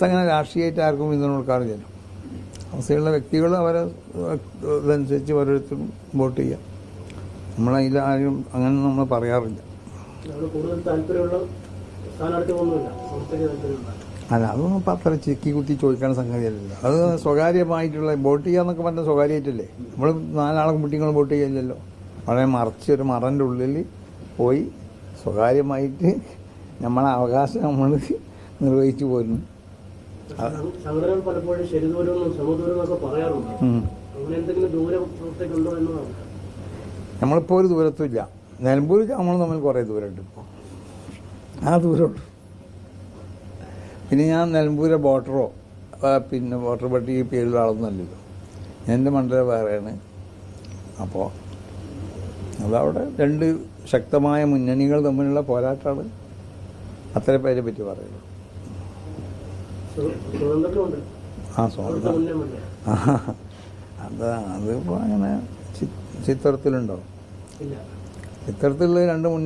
അങ്ങനെ രാഷ്ട്രീയമായിട്ട് ആർക്കും പിന്തുണ കൊടുക്കാറില്ല. അവസ്ഥയുള്ള വ്യക്തികൾ അവരെ ഇതനുസരിച്ച് ഓരോരുത്തരും വോട്ട് ചെയ്യാം. നമ്മളതിൽ ആരും അങ്ങനെ നമ്മൾ പറയാറില്ല. അല്ല, അതൊന്നും ഇപ്പം അത്ര ചിക്കി കുത്തി ചോദിക്കാൻ സംഗതിയല്ലല്ലോ. അത് സ്വകാര്യമായിട്ടുള്ള വോട്ട് ചെയ്യാന്നൊക്കെ പറഞ്ഞാൽ സ്വകാര്യമായിട്ടല്ലേ. നമ്മൾ 4 ആളെ കുട്ടികളും വോട്ട് ചെയ്യില്ലല്ലോ. വളരെ മറച്ച് ഒരു മറൻ്റെ ഉള്ളിൽ പോയി സ്വകാര്യമായിട്ട് നമ്മളെ അവകാശം നമ്മൾ നിർവഹിച്ചു പോരുന്നു. നമ്മളിപ്പോൾ ഒരു ദൂരത്തുമില്ല. നിലമ്പൂർക്ക് നമ്മൾ തമ്മിൽ കുറേ ദൂരമുണ്ട്. ഇപ്പോൾ ആ ദൂരമുള്ളൂ. പിന്നെ ഞാൻ നിലമ്പൂരെ വോട്ടറോ പിന്നെ വോട്ടർ പട്ടിക പേരിലുള്ള ആളൊന്നുമല്ലല്ലോ. എൻ്റെ മണ്ഡലം വേറെയാണ്. അപ്പോൾ അതവിടെ 2 ശക്തമായ മുന്നണികൾ തമ്മിലുള്ള പോരാട്ടമാണ്. അത്ര പേരെ പറ്റി പറയുള്ളൂ. അതിപ്പോൾ അങ്ങനെ ചിത്രത്തിലുണ്ടോ? ചിത്രത്തിലുള്ള 2 മുന്നണി